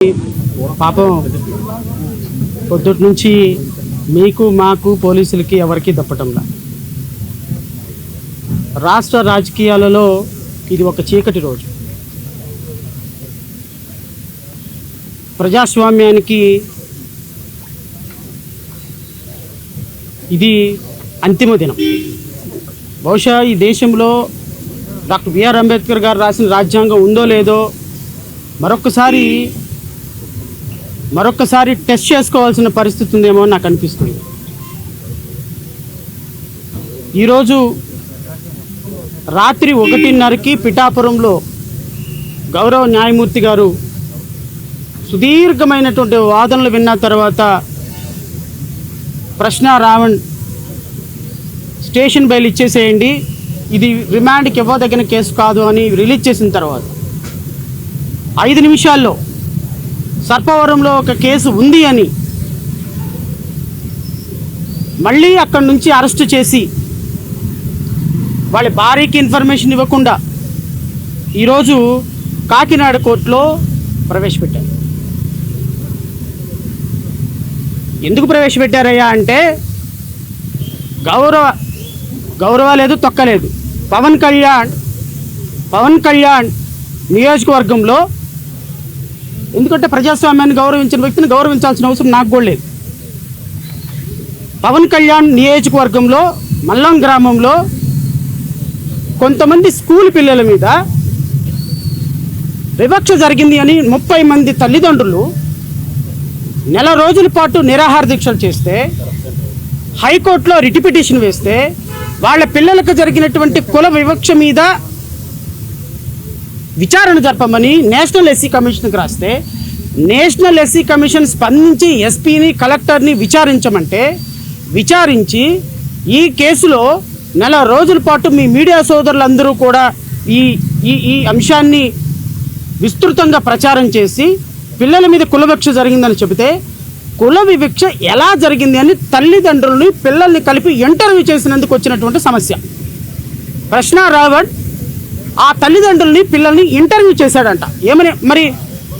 పాపం పొద్దుటి నుంచి మీకు మాకు పోలీసులకి ఎవరికి దప్పటంలా. రాష్ట్ర రాజకీయాలలో ఇది ఒక చీకటి రోజు. ప్రజాస్వామ్యానికి ఇది అంతిమ దినం. బహుశా ఈ దేశంలో డాక్టర్ బిఆర్ అంబేద్కర్ గారు రాసిన రాజ్యాంగం ఉందో లేదో మరొక్కసారి టెస్ట్ చేసుకోవాల్సిన పరిస్థితి ఉందేమో నాకు అనిపిస్తుంది. ఈరోజు రాత్రి 1:30కి పిఠాపురంలో గౌరవ న్యాయమూర్తి గారు సుదీర్ఘమైనటువంటి వాదనలు విన్న తర్వాత ప్రశ్న రావణ్ స్టేషన్ బెయిల్ ఇచ్చేసేయండి, ఇది రిమాండ్కి ఇవ్వదగిన కేసు కాదు అని రిలీజ్ చేసిన తర్వాత 5 నిమిషాల్లో సర్పవరంలో ఒక కేసు ఉంది అని మళ్ళీ అక్కడి నుంచి అరెస్ట్ చేసి వాళ్ళ భార్యకి ఇన్ఫర్మేషన్ ఇవ్వకుండా ఈరోజు కాకినాడ కోర్టులో ప్రవేశపెట్టారు. ఎందుకు ప్రవేశపెట్టారయ్యా అంటే గౌరవ లేదు, తొక్కలేదు. పవన్ కళ్యాణ్ నియోజకవర్గంలో, ఎందుకంటే ప్రజాస్వామ్యాన్ని గౌరవించిన వ్యక్తిని గౌరవించాల్సిన అవసరం నాకు కూడా లేదు. పవన్ కళ్యాణ్ నియోజకవర్గంలో మల్లం గ్రామంలో కొంతమంది స్కూల్ పిల్లల మీద వివక్ష జరిగింది అని 30 మంది తల్లిదండ్రులు నెల రోజుల పాటు నిరాహార దీక్షలు చేస్తే, హైకోర్టులో రిట్ పిటిషన్ వేస్తే, వాళ్ళ పిల్లలకు జరిగినటువంటి కుల వివక్ష మీద విచారణ జరపమని నేషనల్ ఎస్సీ కమిషన్కి రాస్తే, నేషనల్ ఎస్సీ కమిషన్ స్పందించి ఎస్పీని కలెక్టర్ని విచారించి ఈ కేసులో నెల రోజుల పాటు మీ మీడియా సోదరులందరూ కూడా ఈ అంశాన్ని విస్తృతంగా ప్రచారం చేసి పిల్లల మీద కుల వివక్ష జరిగిందని చెబితే, కుల వివక్ష ఎలా జరిగింది అని తల్లిదండ్రులని పిల్లల్ని కలిపి ఇంటర్వ్యూ చేసినందుకు వచ్చినటువంటి సమస్య. ప్రశ్న రావణ్ ఆ తల్లిదండ్రులని పిల్లల్ని ఇంటర్వ్యూ చేశాడంట. ఏమని మరి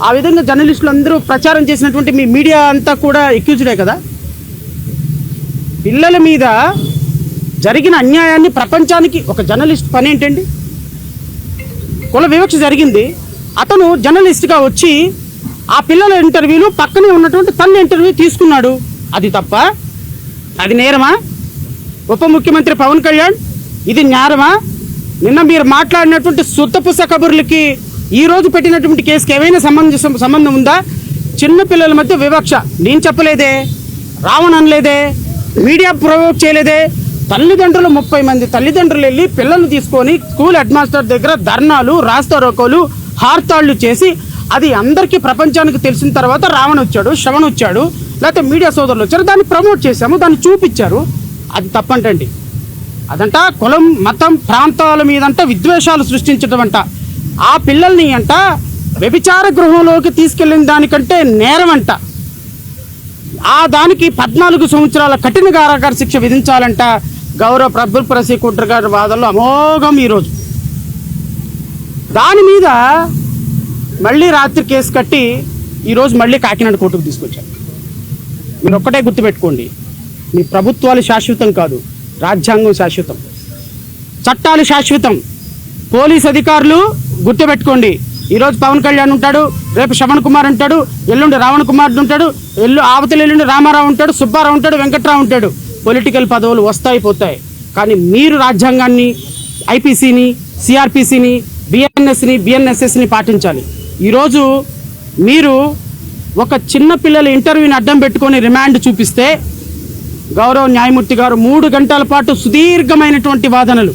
ఆ విధంగా జర్నలిస్టులు అందరూ ప్రచారం చేసినటువంటి మీ మీడియా అంతా కూడా ఎక్యూజ్డే కదా. పిల్లల మీద జరిగిన అన్యాయాన్ని ప్రపంచానికి ఒక జర్నలిస్ట్ పని ఏంటండి? కుల వివక్ష జరిగింది, అతను జర్నలిస్ట్గా వచ్చి ఆ పిల్లల ఇంటర్వ్యూలు పక్కనే ఉన్నటువంటి తల్లి ఇంటర్వ్యూ తీసుకున్నాడు. అది తప్ప? అది నేరమా? ఉప ముఖ్యమంత్రి పవన్ కళ్యాణ్, ఇది న్యారమా? నిన్న మీరు మాట్లాడినటువంటి సుత్తపుస కబుర్లకి ఈరోజు పెట్టినటువంటి కేసుకి ఏమైనా సంబంధం ఉందా? చిన్నపిల్లల మధ్య వివక్ష నేను చెప్పలేదే, రావణ్ అనలేదే, మీడియా ప్రొవోక్ చేయలేదే. తల్లిదండ్రులు 30 మంది తల్లిదండ్రులు వెళ్ళి పిల్లల్ని తీసుకొని స్కూల్ హెడ్ మాస్టర్ దగ్గర ధర్నాలు, రాస్తారోకోలు, హార్తాళ్లు చేసి అది అందరికీ ప్రపంచానికి తెలిసిన తర్వాత రావణ్ వచ్చాడు, శ్రవణ్ వచ్చాడు, లేకపోతే మీడియా సోదరులు వచ్చారు, దాన్ని ప్రమోట్ చేశాము, దాన్ని చూపించారు. అది తప్పంటండి. అదంట కులం, మతం, ప్రాంతాల మీదంట విద్వేషాలు సృష్టించడం అంట. ఆ పిల్లల్ని అంట వ్యభిచార గృహంలోకి తీసుకెళ్లిన దానికంటే నేరం అంట. ఆ దానికి 14 సంవత్సరాల కఠిన కారాగార శిక్ష విధించాలంట. గౌరవ పబ్లిక్ ప్రాసిక్యూటర్ గారి వాదనలో అమోఘం. ఈరోజు దాని మీద మళ్ళీ రాత్రి కేసు కట్టి ఈరోజు మళ్ళీ కాకినాడ కోర్టుకు తీసుకొచ్చారు. మీరు ఒక్కటే గుర్తుపెట్టుకోండి, మీ ప్రభుత్వాలు శాశ్వతం కాదు, రాజ్యాంగం శాశ్వతం, చట్టాలు శాశ్వతం. పోలీస్ అధికారులు గుర్తుపెట్టుకోండి, ఈరోజు పవన్ కళ్యాణ్ ఉంటాడు, రేపు శ్రవణ్ కుమార్ ఉంటాడు, ఎల్లుండి రావణ్ కుమార్ ఉంటాడు, ఆవతల ఎల్లుండి రామారావు ఉంటాడు, సుబ్బారావు ఉంటాడు, వెంకట్రావు ఉంటాడు. పొలిటికల్ పదవులు వస్తాయి పోతాయి, కానీ మీరు రాజ్యాంగాన్ని, ఐపీసీని, సిఆర్పిసిని, బిఎన్ఎస్ని, బిఎన్ఎస్ఎస్ని పాటించాలి. ఈరోజు మీరు ఒక చిన్న పిల్లల ఇంటర్వ్యూని అడ్డం పెట్టుకొని రిమాండ్ చూపిస్తే గౌరవ న్యాయమూర్తి గారు 3 గంటల పాటు సుదీర్ఘమైనటువంటి వాదనలు,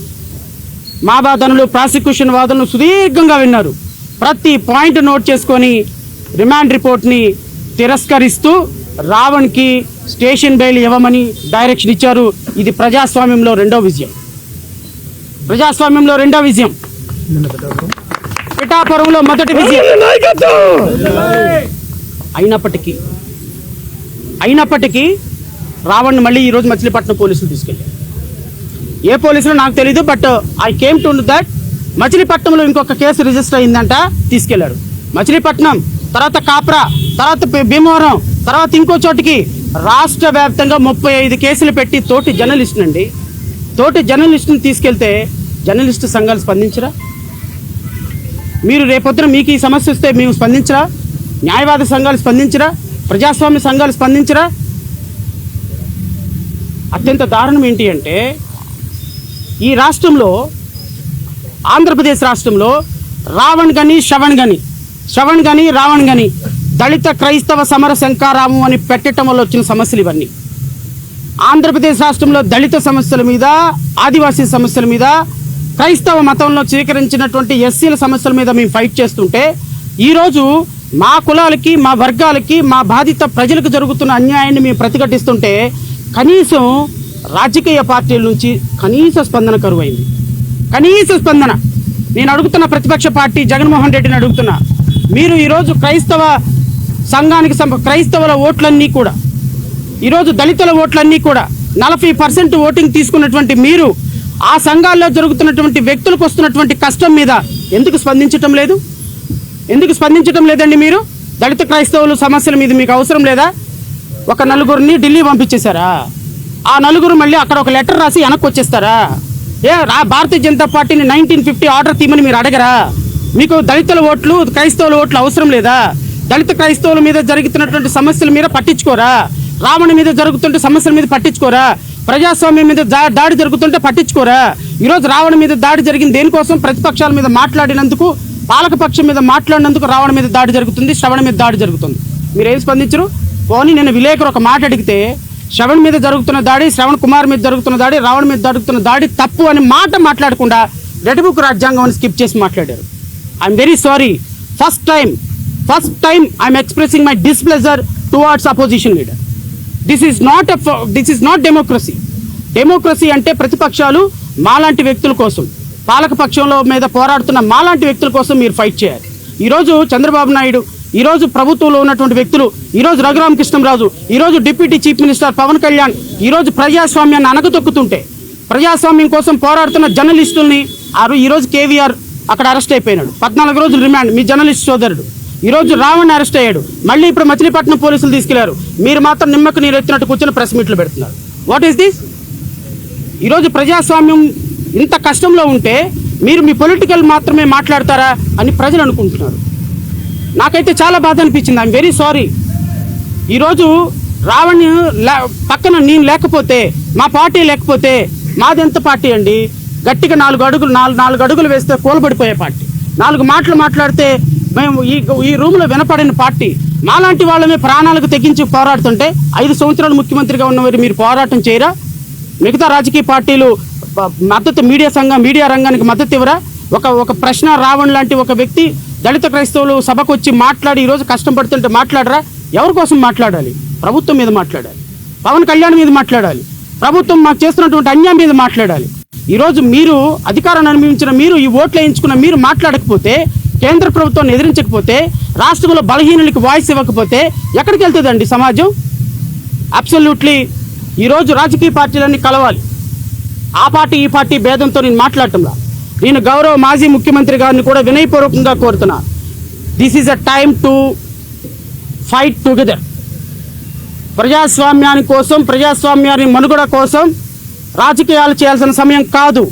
మా వాదనలు, ప్రాసిక్యూషన్ వాదనలు సుదీర్ఘంగా విన్నారు. ప్రతి పాయింట్ నోట్ చేసుకొని రిమాండ్ రిపోర్ట్ని తిరస్కరిస్తూ రావణ్కి స్టేషన్ బెయిల్ ఇవ్వమని డైరెక్షన్ ఇచ్చారు. ఇది ప్రజాస్వామ్యంలో రెండో విజయం, పిఠాపురంలో మొదటి విజయం. అయినప్పటికీ రావణ్ మళ్ళీ ఈరోజు మచిలీపట్నం పోలీసులు తీసుకెళ్ళారు. ఏ పోలీసులు నాకు తెలీదు, but I came to that మచిలీపట్నంలో ఇంకొక కేసు రిజిస్టర్ అయిందంట, తీసుకెళ్లారు. మచిలీపట్నం తర్వాత కాప్రా, తర్వాత భీమవరం, తర్వాత ఇంకో చోటికి రాష్ట్ర వ్యాప్తంగా 35 కేసులు పెట్టి తోటి జర్నలిస్టుని తీసుకెళ్తే జర్నలిస్టు సంఘాలు స్పందించరా? మీరు రేపొద్దున మీకు ఈ సమస్య వస్తే మేము స్పందించరా? న్యాయవాద సంఘాలు స్పందించరా? ప్రజాస్వామ్య సంఘాలు స్పందించరా? అత్యంత దారుణం ఏంటి అంటే ఈ రాష్ట్రంలో, ఆంధ్రప్రదేశ్ రాష్ట్రంలో రావణ్ గని రావణ్ గని దళిత క్రైస్తవ సమర శంకారామం అని పెట్టడం వల్ల వచ్చిన సమస్యలు ఇవన్నీ. ఆంధ్రప్రదేశ్ రాష్ట్రంలో దళిత సమస్యల మీద, ఆదివాసీ సమస్యల మీద, క్రైస్తవ మతంలో స్వీకరించినటువంటి ఎస్సీల సమస్యల మీద మేము ఫైట్ చేస్తుంటే ఈరోజు మా కులాలకి, మా వర్గాలకి, మా బాధిత ప్రజలకు జరుగుతున్న అన్యాయాన్ని మేము ప్రతిఘటిస్తుంటే కనీసం రాజకీయ పార్టీల నుంచి కనీస స్పందన కరువైంది. కనీస స్పందన. నేను అడుగుతున్న ప్రతిపక్ష పార్టీ జగన్మోహన్ రెడ్డిని అడుగుతున్నా, మీరు ఈరోజు క్రైస్తవ సంఘానికి క్రైస్తవుల ఓట్లన్నీ కూడా, ఈరోజు దళితుల ఓట్లన్నీ కూడా 40% ఓటింగ్ తీసుకున్నటువంటి మీరు ఆ సంఘాల్లో జరుగుతున్నటువంటి వ్యక్తులకు వస్తున్నటువంటి కష్టం మీద ఎందుకు స్పందించటం లేదు? ఎందుకు స్పందించటం లేదండి? మీరు దళిత క్రైస్తవుల సమస్యల మీద మీకు అవసరం లేదా? ఒక నలుగురిని ఢిల్లీ పంపించేశారా? ఆ నలుగురు మళ్ళీ అక్కడ ఒక లెటర్ రాసి వెనక్కి వచ్చేస్తారా? భారతీయ జనతా పార్టీని 1950 ఆర్డర్ తీయమని మీరు అడగరా? మీకు దళితుల ఓట్లు, క్రైస్తవుల ఓట్లు అవసరం లేదా? దళిత క్రైస్తవుల మీద జరుగుతున్నటువంటి సమస్యల మీద పట్టించుకోరా? రావణ మీద జరుగుతుంటే సమస్యల మీద పట్టించుకోరా? ప్రజాస్వామ్యం మీద దాడి జరుగుతుంటే పట్టించుకోరా? ఈరోజు రావణ మీద దాడి జరిగింది దేనికోసం? ప్రతిపక్షాల మీద మాట్లాడినందుకు, పాలకపక్షం మీద మాట్లాడినందుకు రావణ మీద దాడి జరుగుతుంది, శ్రవణ మీద దాడి జరుగుతుంది. మీరేం స్పందించరు? పోనీ నేను విలేకరు ఒక మాట అడిగితే శ్రవణ్ మీద జరుగుతున్న దాడి, శ్రవణ్ కుమార్ మీద జరుగుతున్న దాడి, రావణ మీద జరుగుతున్న దాడి తప్పు అని మాట్లాడకుండా రెడ్ బుక్ రాజ్యాంగం స్కిప్ చేసి మాట్లాడారు. I'm very sorry. First time I'm expressing my displeasure towards opposition leader. This is not democracy. Democracy అంటే ప్రతిపక్షాలు మాలాంటి వ్యక్తుల కోసం, పాలకపక్షంలో మీద పోరాడుతున్న మాలాంటి వ్యక్తుల కోసం మీరు ఫైట్ చేయాలి. ఈరోజు చంద్రబాబు నాయుడు, ఈరోజు ప్రభుత్వంలో ఉన్నటువంటి వ్యక్తులు, ఈరోజు రఘురామకృష్ణంరాజు, ఈరోజు deputy chief minister Pawan Kalyan ఈరోజు ప్రజాస్వామ్యాన్ని అనగతొక్కుతుంటే, ప్రజాస్వామ్యం కోసం పోరాడుతున్న జర్నలిస్టుల్ని ఈరోజు కేవీఆర్ అక్కడ అరెస్ట్ అయిపోయినాడు, 14 రోజులు రిమాండ్. మీ జర్నలిస్ట్ సోదరుడు ఈరోజు రావణ్ అరెస్ట్ అయ్యాడు. మళ్ళీ ఇప్పుడు మచిలీపట్నం పోలీసులు తీసుకెళ్లారు. మీరు మాత్రం నిమ్మకు నీరు ఎత్తినట్టు కూర్చొని ప్రెస్ మీట్లు పెడుతున్నారు. What is this? ఈరోజు ప్రజాస్వామ్యం ఇంత కష్టంలో ఉంటే మీరు మీ పొలిటికల్ మాత్రమే మాట్లాడతారా అని ప్రజలు అనుకుంటున్నారు. నాకైతే చాలా బాధ అనిపించింది. I'm very sorry. ఈరోజు రావణ్ పక్కన నేను లేకపోతే, మా పార్టీ లేకపోతే, మాదెంత పార్టీ అండి? గట్టిగా 4 అడుగులు వేస్తే కూలబడిపోయే పార్టీ. 4 మాటలు మాట్లాడితే మేము ఈ రూమ్లో వినపడిన పార్టీ. మాలాంటి వాళ్ళమే ప్రాణాలకు తెగించి పోరాడుతుంటే 5 సంవత్సరాలు ముఖ్యమంత్రిగా ఉన్నవారు మీరు పోరాటం చేయరా? మిగతా రాజకీయ పార్టీలు మద్దతు, మీడియా రంగానికి మద్దతు ఇవ్వరా? ఒక ప్రశ్న రావణ్ లాంటి ఒక వ్యక్తి దళిత క్రైస్తవులు సభకు వచ్చి మాట్లాడి ఈరోజు కష్టం పడుతుంటే మాట్లాడరా? ఎవరి కోసం మాట్లాడాలి? ప్రభుత్వం మీద మాట్లాడాలి, పవన్ కళ్యాణ్ మీద మాట్లాడాలి, ప్రభుత్వం మాకు చేస్తున్నటువంటి అన్యాయం మీద మాట్లాడాలి. ఈరోజు మీరు అధికారాన్ని అనుభవించిన మీరు, ఈ ఓట్లు వేయించుకున్న మీరు మాట్లాడకపోతే, కేంద్ర ప్రభుత్వాన్ని ఎదిరించకపోతే, రాష్ట్రంలో బలహీనులకి వాయిస్ ఇవ్వకపోతే ఎక్కడికి వెళ్తుందండి సమాజం? అబ్సల్యూట్లీ ఈరోజు రాజకీయ పార్టీలన్నీ కలవాలి. ఆ పార్టీ ఈ పార్టీ భేదంతో నేను మాట్లాడటంలా. నేను గౌరవ మాజీ ముఖ్యమంత్రి గారిని కూడా వినయపూర్వకంగా కోరుతున్నా. This is a time to fight together. ప్రజాస్వామ్యాని కోసం, ప్రజాస్వామ్యాన్ని మనుగడ కోసం రాజకీయాలు చేయాల్సిన సమయం కాదు.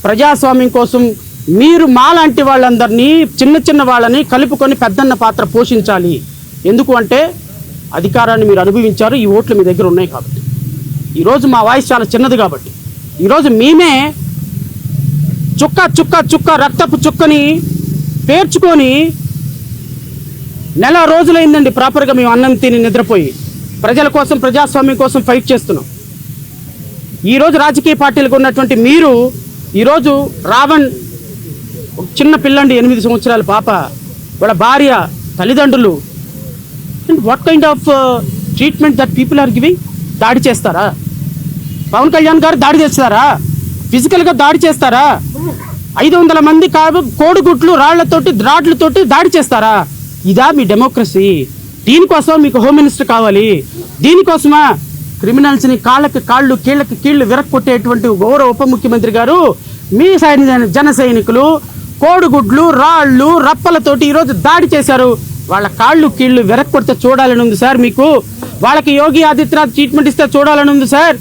ప్రజాస్వామ్యం కోసం మీరు మాలాంటి వాళ్ళందరినీ, చిన్న వాళ్ళని కలుపుకొని పెద్దన్న పాత్ర పోషించాలి. ఎందుకు అంటే అధికారాన్ని మీరు అనుభవించారు, ఈ ఓట్లు మీ దగ్గర ఉన్నాయి కాబట్టి. ఈరోజు మా వాయిస్ చాలా చిన్నది కాబట్టి ఈరోజు మేమే చుక్క రక్తపు చుక్కని పేర్చుకొని నెల రోజులైందండి ప్రాపర్గా మేము అన్నం తిని నిద్రపోయి ప్రజల కోసం, ప్రజాస్వామ్యం కోసం ఫైట్ చేస్తున్నాం. ఈరోజు రాజకీయ పార్టీలకు ఉన్నటువంటి మీరు ఈరోజు రావణ్ చిన్న పిల్లండి, 8 సంవత్సరాల పాప, వాళ్ళ భార్య, తల్లిదండ్రులు, and what kind of treatment that people are giving? దాడి చేస్తారా? పవన్ కళ్యాణ్ గారు దాడి చేస్తారా? ఫిజికల్గా దాడి చేస్తారా? 500 మంది కోడిగుట్లు రాడ్లతోటి దాడి చేస్తారా? ఇదా మీ డెమోక్రసీ? దీనికోసం మీకు హోమ్ మినిస్టర్ కావాలి? దీనికోసమా క్రిమినల్స్ని కాళ్ళు కీళ్ళకి విరక్కొట్టేటువంటి గౌరవ ఉప ముఖ్యమంత్రి గారు మీ జన సైనికులు కోడిగుడ్లు, రాళ్ళు, రప్పలతోటి ఈరోజు దాడి చేశారు. వాళ్ళ కాళ్ళు కీళ్ళు వెరక్కొడితే చూడాలని ఉంది సార్ మీకు. వాళ్ళకి యోగి ఆదిత్యనాథ్ ట్రీట్మెంట్ ఇస్తే చూడాలని ఉంది సార్.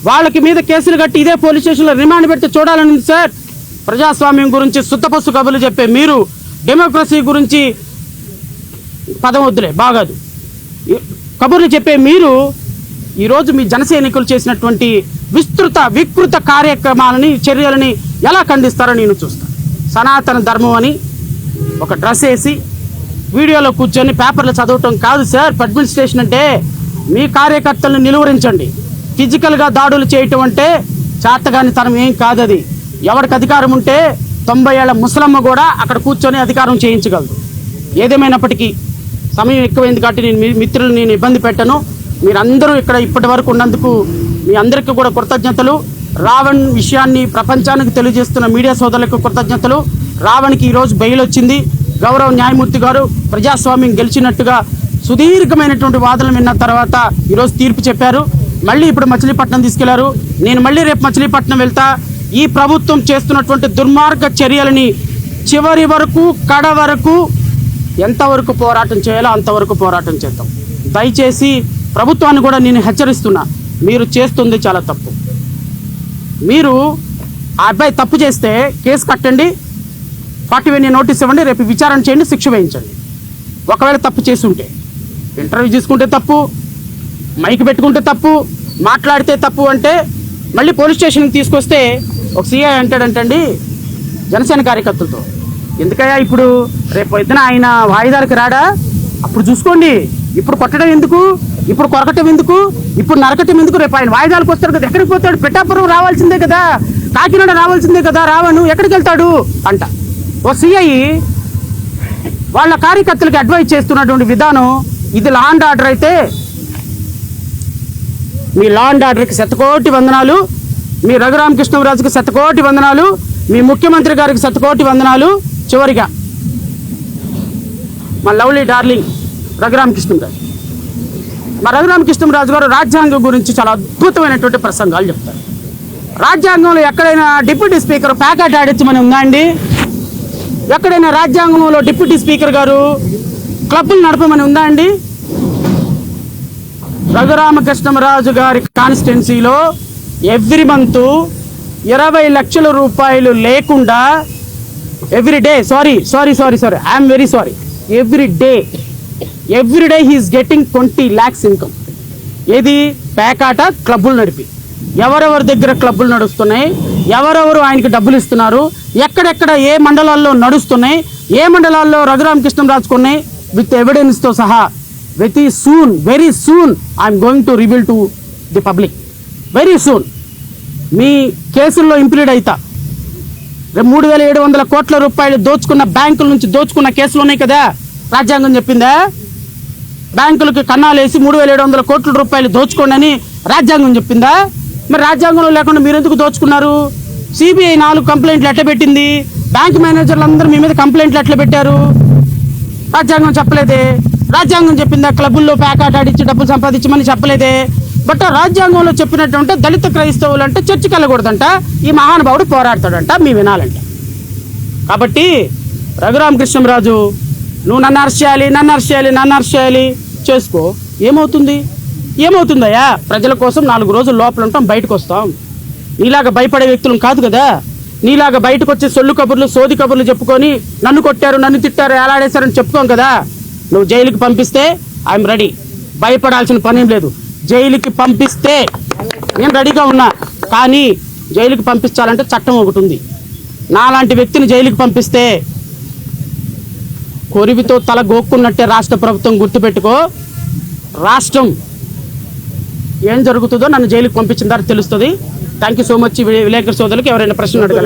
వాళ్ళకి మీద కేసులు కట్టి ఇదే పోలీస్ స్టేషన్లో రిమాండ్ పెడితే చూడాలని ఉంది సార్. ప్రజాస్వామ్యం గురించి సుత్తపస్సు కబుర్లు చెప్పే మీరు, డెమోక్రసీ గురించి పదం వద్దులే బాగాదు కబుర్లు చెప్పే మీరు ఈరోజు మీ జనసైనికులు చేసినటువంటి వికృత కార్యక్రమాలని, చర్యలని ఎలా ఖండిస్తారో నేను చూస్తాను. సనాతన ధర్మం అని ఒక డ్రెస్ వేసి వీడియోలో కూర్చొని పేపర్లు చదవటం కాదు సార్ అడ్మినిస్ట్రేషన్ అంటే. మీ కార్యకర్తలను నిలువరించండి. ఫిజికల్గా దాడులు చేయటం అంటే చేతగాని తనం ఏం కాదు. అది ఎవరికి అధికారం ఉంటే 90 ఏళ్ల ముసలమ్మ కూడా అక్కడ కూర్చొని అధికారం చేయించగలదు. ఏదేమైనప్పటికీ సమయం ఎక్కువైంది కాబట్టి నేను ఇబ్బంది పెట్టను. మీరందరూ ఇక్కడ ఇప్పటి వరకు ఉన్నందుకు మీ అందరికీ కూడా కృతజ్ఞతలు. రావణ్ విషయాన్ని ప్రపంచానికి తెలియజేస్తున్న మీడియా సోదరులకు కృతజ్ఞతలు. రావణ్కి ఈరోజు బెయిల్ వచ్చింది. గౌరవ న్యాయమూర్తి గారు ప్రజాస్వామ్యం గెలిచినట్టుగా సుదీర్ఘమైనటువంటి వాదనలు విన్న తర్వాత ఈరోజు తీర్పు చెప్పారు. మళ్ళీ ఇప్పుడు మచిలీపట్నం తీసుకెళ్లారు. నేను మళ్ళీ రేపు మచిలీపట్నం వెళ్తా. ఈ ప్రభుత్వం చేస్తున్నటువంటి దుర్మార్గ చర్యలని చివరి వరకు కడ వరకు ఎంతవరకు పోరాటం చేయాలో అంతవరకు పోరాటం చేద్దాం. దయచేసి ప్రభుత్వాన్ని కూడా నేను హెచ్చరిస్తున్నా, మీరు చేస్తుంది చాలా తప్పు. మీరు ఆ అబ్బాయి తప్పు చేస్తే కేసు కట్టండి, 40 నోటీస్ ఇవ్వండి, రేపు విచారణ చేయండి, శిక్ష వేయించండి. ఒకవేళ తప్పు చేసి ఉంటే ఇంటర్వ్యూ తీసుకుంటే తప్పు, మైక్ పెట్టుకుంటే తప్పు, మాట్లాడితే తప్పు అంటే మళ్ళీ పోలీస్ స్టేషన్కి తీసుకొస్తే ఒక సిఐ అంటాడంటండి జనసేన కార్యకర్తలతో, ఎందుకయ్యా ఇప్పుడు రేపు పొద్దున ఆయన వాయిదాలకు రాడా, అప్పుడు చూసుకోండి, ఇప్పుడు కొట్టడం ఎందుకు, ఇప్పుడు కొరకటం ఎందుకు, ఇప్పుడు నరకటం ఎందుకు, రేపు ఆయన వాయిదాలకు వస్తాడు కదా, ఎక్కడికి పోతాడు, పిఠాపురం రావాల్సిందే కదా, కాకినాడ రావాల్సిందే కదా, రావను ఎక్కడికి వెళ్తాడు అంట. ఓ సిఐ వాళ్ళ కార్యకర్తలకు అడ్వైజ్ చేస్తున్నటువంటి విధానం ఇది లా అండ్ ఆర్డర్ అయితే మీ లా అండ్ ఆర్డర్కి శతకోటి వందనాలు, మీ రఘురామకృష్ణరాజుకి శతకోటి వందనాలు, మీ ముఖ్యమంత్రి గారికి శతకోటి వందనాలు. చివరిగా మా లవ్లీ డార్లింగ్ రఘురామకృష్ణరాజు, మా రఘురామకృష్ణరాజు గారు రాజ్యాంగం గురించి చాలా అద్భుతమైనటువంటి ప్రసంగాలు చెప్తారు. రాజ్యాంగంలో ఎక్కడైనా డిప్యూటీ స్పీకర్ ప్యాకెట్ ఆడించమని ఉందా అండి? ఎక్కడైనా రాజ్యాంగంలో డిప్యూటీ స్పీకర్ గారు క్లబ్బులు నడపమని ఉందా అండి? రఘురామకృష్ణరాజు గారి కాన్స్టిట్యున్సీలో ఎవ్రీ మంత్ 20 లక్షల రూపాయలు లేకుండా every day I'm very sorry every day he's getting 20 lakhs income. ఏది పేకాట క్లబ్బులు నడిపి, ఎవరెవరి దగ్గర క్లబ్బులు నడుస్తున్నాయి, ఎవరెవరు ఆయనకి డబ్బులు ఇస్తున్నారు, ఎక్కడెక్కడ ఏ మండలాల్లో నడుస్తున్నాయి, ఏ మండలాల్లో రఘురామకృష్ణరాజుకు ఉన్నాయి, విత్ ఎవిడెన్స్తో సహా very soon I'm going to reveal to the public. Very soon మీ కేసుల్లో ఇంప్లీడ్ అవుతా. 3,700 కోట్ల రూపాయలు దోచుకున్న బ్యాంకుల నుంచి దోచుకున్న కేసులు ఉన్నాయి కదా, రాజ్యాంగం చెప్పిందా? బ్యాంకులకి కన్నాలేసి 3,700 కోట్ల రూపాయలు దోచుకోండి అని రాజ్యాంగం చెప్పిందా? మరి రాజ్యాంగంలో లేకుండా మీరు ఎందుకు దోచుకున్నారు? సిబిఐ 4 కంప్లైంట్లు ఎట్లా పెట్టింది? బ్యాంక్ మేనేజర్లు అందరూ మీ మీద కంప్లైంట్లు ఎట్లా పెట్టారు? రాజ్యాంగం చెప్పలేదే. రాజ్యాంగం చెప్పిందా క్లబ్బుల్లో ప్యాకాట ఆడించి డబ్బులు సంపాదించమని చెప్పలేదే. బట్ రాజ్యాంగంలో చెప్పినట్టు దళిత క్రైస్తవులు అంటే చర్చికి వెళ్ళకూడదంట, ఈ మహానుభావుడు పోరాడతాడంట, మీ వినాలంట. కాబట్టి రఘురామకృష్ణరాజు నువ్వు నన్ను అరెస్ట్ చేయాలి చేసుకో. ఏమవుతుందయ్యా? ప్రజల కోసం 4 రోజులు లోపల ఉంటాం, బయటకు వస్తాం. నీలాగా భయపడే వ్యక్తులం కాదు కదా. నీలాగా బయటకు వచ్చి సొల్లు కబుర్లు సోది కబుర్లు చెప్పుకొని నన్ను కొట్టారు, నన్ను తిట్టారు, ఎలాడేశారని చెప్పుకోం కదా. నువ్వు జైలుకి పంపిస్తే ఐఎమ్ రెడీ, భయపడాల్సిన పనేం లేదు. జైలుకి పంపిస్తే నేను రెడీగా ఉన్నా. కానీ జైలుకి పంపించాలంటే చట్టం ఒకటి ఉంది. నాలాంటి వ్యక్తిని జైలుకి పంపిస్తే కొరివితో తల గోక్కున్నట్టే రాష్ట్ర ప్రభుత్వం. గుర్తుపెట్టుకో, రాష్ట్రం ఏం జరుగుతుందో నన్ను జైలుకి పంపించిన తర్వాత తెలుస్తుంది. Thank you so much. విలేకరు సోదరులకు ఎవరైనా ప్రశ్నలు అడగాలి.